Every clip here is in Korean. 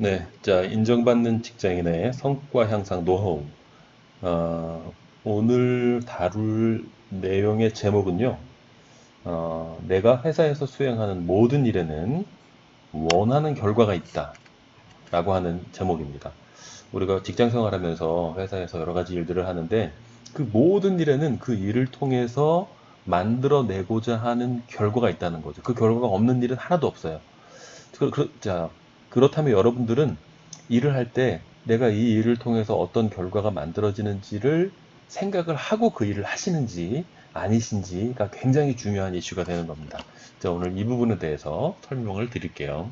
네, 자, 인정받는 직장인의 성과 향상 노하우. 오늘 다룰 내용의 제목은요, 내가 회사에서 수행하는 모든 일에는 원하는 결과가 있다. 라고 하는 제목입니다. 우리가 직장 생활하면서 회사에서 여러 가지 일들을 하는데, 그 모든 일에는 그 일을 통해서 만들어내고자 하는 결과가 있다는 거죠. 그 결과가 없는 일은 하나도 없어요. 자, 그렇다면 여러분들은 일을 할 때 내가 이 일을 통해서 어떤 결과가 만들어지는지를 생각을 하고 그 일을 하시는지 아니신지가 굉장히 중요한 이슈가 되는 겁니다. 자, 오늘 이 부분에 대해서 설명을 드릴게요.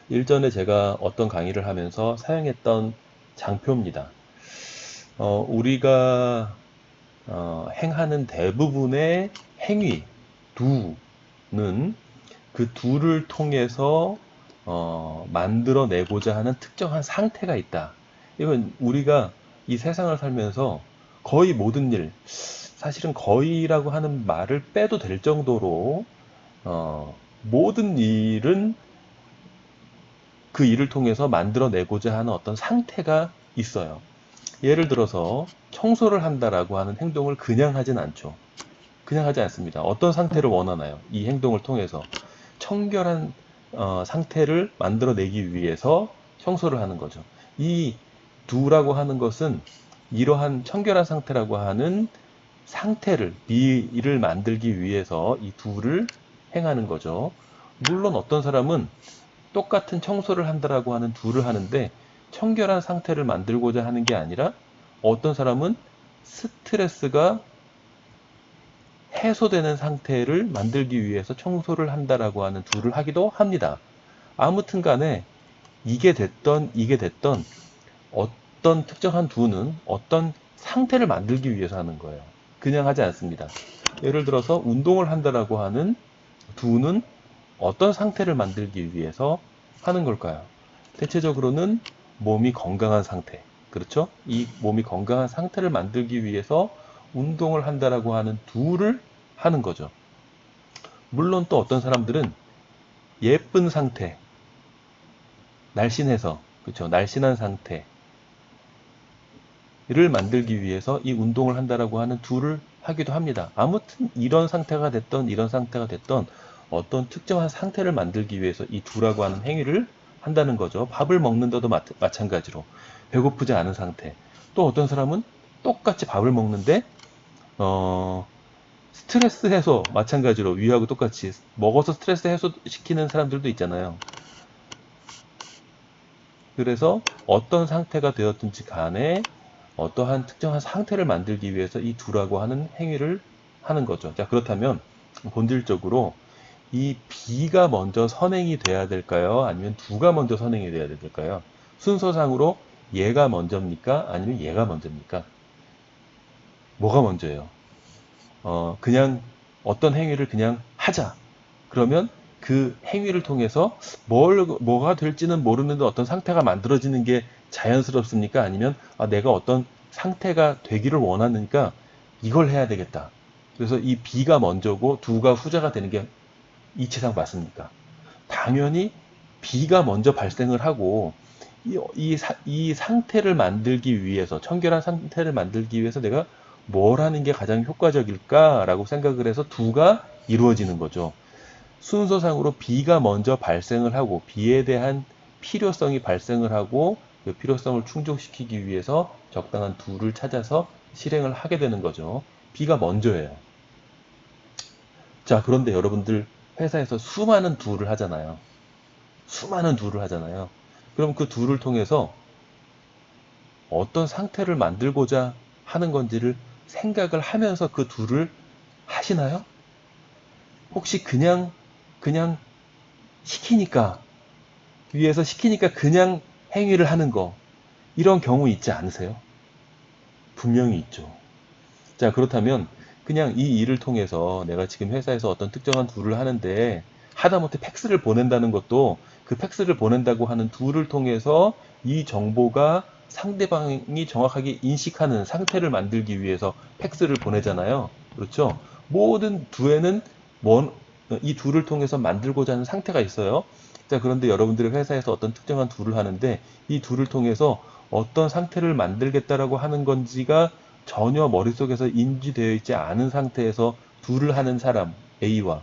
일전에 제가 어떤 강의를 하면서 사용했던 장표입니다. 우리가 행하는 대부분의 행위, 두는 그 둘을 통해서 만들어내고자 하는 특정한 상태가 있다. 이건 우리가 이 세상을 살면서 거의 모든 일, 사실은 거의라고 하는 말을 빼도 될 정도로 모든 일은 그 일을 통해서 만들어내고자 하는 어떤 상태가 있어요. 예를 들어서 청소를 한다라고 하는 행동을 그냥 하진 않죠. 그냥 하지 않습니다. 어떤 상태를 원하나요? 이 행동을 통해서 청결한 상태를 만들어내기 위해서 청소를 하는 거죠. 이 두라고 하는 것은 이러한 청결한 상태라고 하는 상태를, 미를 만들기 위해서 이 두를 행하는 거죠. 물론 어떤 사람은 똑같은 청소를 한다라고 하는 두를 하는데 청결한 상태를 만들고자 하는 게 아니라 어떤 사람은 스트레스가 해소되는 상태를 만들기 위해서 청소를 한다라고 하는 두를 하기도 합니다. 아무튼 간에 이게 됐던 어떤 특정한 두는 어떤 상태를 만들기 위해서 하는 거예요. 그냥 하지 않습니다. 예를 들어서 운동을 한다라고 하는 두는 어떤 상태를 만들기 위해서 하는 걸까요? 대체적으로는 몸이 건강한 상태. 그렇죠? 이 몸이 건강한 상태를 만들기 위해서 운동을 한다라고 하는 두를 하는 거죠. 물론 또 어떤 사람들은 예쁜 상태, 날씬해서, 그렇죠? 날씬한 상태를 만들기 위해서 이 운동을 한다라고 하는 두를 하기도 합니다. 아무튼 이런 상태가 됐던 이런 상태가 됐던 어떤 특정한 상태를 만들기 위해서 이 두라고 하는 행위를 한다는 거죠. 밥을 먹는데도 마찬가지로 배고프지 않은 상태. 또 어떤 사람은 똑같이 밥을 먹는데 스트레스 해소 마찬가지로 위하고 똑같이 먹어서 스트레스 해소 시키는 사람들도 있잖아요. 그래서 어떤 상태가 되었든지 간에 어떠한 특정한 상태를 만들기 위해서 이 두라고 하는 행위를 하는 거죠. 자, 그렇다면 본질적으로 이 B가 먼저 선행이 돼야 될까요? 아니면 두가 먼저 선행이 돼야 될까요? 순서상으로 얘가 먼저입니까? 아니면 얘가 먼저입니까? 뭐가 먼저예요? 그냥 어떤 행위를 그냥 하자. 그러면 그 행위를 통해서 뭐가 될지는 모르는데 어떤 상태가 만들어지는 게 자연스럽습니까? 아니면 내가 어떤 상태가 되기를 원하니까 이걸 해야 되겠다. 그래서 이 B가 먼저고 두가 후자가 되는 게 이치상 맞습니까? 당연히 B가 먼저 발생을 하고 이 상태를 만들기 위해서 청결한 상태를 만들기 위해서 내가 뭘 하는 게 가장 효과적일까라고 생각을 해서 두가 이루어지는 거죠. 순서상으로 B가 먼저 발생을 하고 B에 대한 필요성이 발생을 하고 그 필요성을 충족시키기 위해서 적당한 두를 찾아서 실행을 하게 되는 거죠. B가 먼저예요. 자, 그런데 여러분들 회사에서 수많은 두를 하잖아요. 수많은 두를 하잖아요. 그럼 그 두를 통해서 어떤 상태를 만들고자 하는 건지를 생각을 하면서 그 두를 하시나요? 혹시 그냥 시키니까, 위에서 시키니까 그냥 행위를 하는 거, 이런 경우 있지 않으세요? 분명히 있죠. 자, 그렇다면 그냥 이 일을 통해서 내가 지금 회사에서 어떤 특정한 툴을 하는데 하다못해 팩스를 보낸다는 것도 그 팩스를 보낸다고 하는 툴을 통해서 이 정보가 상대방이 정확하게 인식하는 상태를 만들기 위해서 팩스를 보내잖아요. 그렇죠? 모든 두에는 이 툴을 통해서 만들고자 하는 상태가 있어요. 자, 그런데 여러분들의 회사에서 어떤 특정한 툴을 하는데 이 툴을 통해서 어떤 상태를 만들겠다라고 하는 건지가 전혀 머릿속에서 인지되어 있지 않은 상태에서 툴을 하는 사람 A와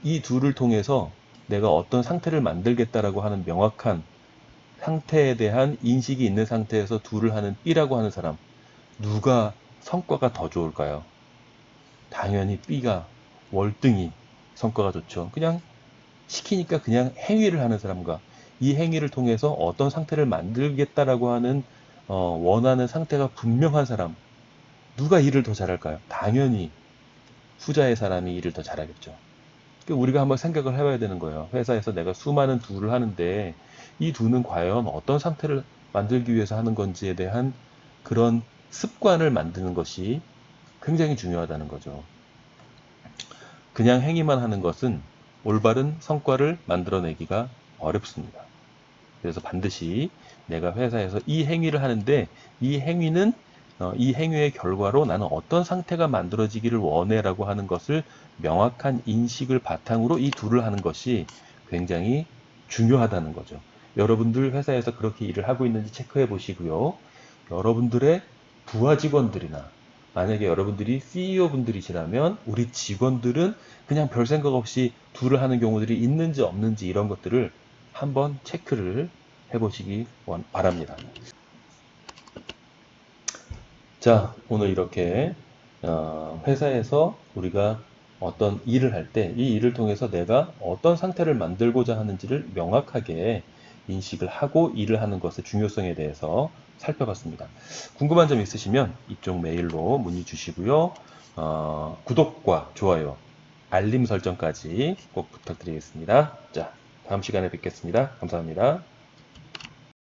이 툴을 통해서 내가 어떤 상태를 만들겠다라고 하는 명확한 상태에 대한 인식이 있는 상태에서 툴을 하는 B라고 하는 사람, 누가 성과가 더 좋을까요? 당연히 B가 월등히 성과가 좋죠. 그냥 시키니까 그냥 행위를 하는 사람과 이 행위를 통해서 어떤 상태를 만들겠다라고 하는 원하는 상태가 분명한 사람, 누가 일을 더 잘할까요? 당연히 후자의 사람이 일을 더 잘하겠죠. 그러니까 우리가 한번 생각을 해봐야 되는 거예요. 회사에서 내가 수많은 툴을 하는데 이 툴은 과연 어떤 상태를 만들기 위해서 하는 건지에 대한 그런 습관을 만드는 것이 굉장히 중요하다는 거죠. 그냥 행위만 하는 것은 올바른 성과를 만들어내기가 어렵습니다. 그래서 반드시 내가 회사에서 이 행위를 하는데 이 행위는 이 행위의 결과로 나는 어떤 상태가 만들어지기를 원해라고 하는 것을 명확한 인식을 바탕으로 이 둘을 하는 것이 굉장히 중요하다는 거죠. 여러분들 회사에서 그렇게 일을 하고 있는지 체크해 보시고요. 여러분들의 부하 직원들이나 만약에 여러분들이 CEO 분들이시라면 우리 직원들은 그냥 별 생각 없이 둘을 하는 경우들이 있는지 없는지 이런 것들을 한번 체크를 해보시기 바랍니다. 자, 오늘 이렇게 회사에서 우리가 어떤 일을 할 때 이 일을 통해서 내가 어떤 상태를 만들고자 하는지를 명확하게 인식을 하고 일을 하는 것의 중요성에 대해서 살펴봤습니다. 궁금한 점 있으시면 이쪽 메일로 문의 주시고요. 구독과 좋아요, 알림 설정까지 꼭 부탁드리겠습니다. 자, 다음 시간에 뵙겠습니다. 감사합니다.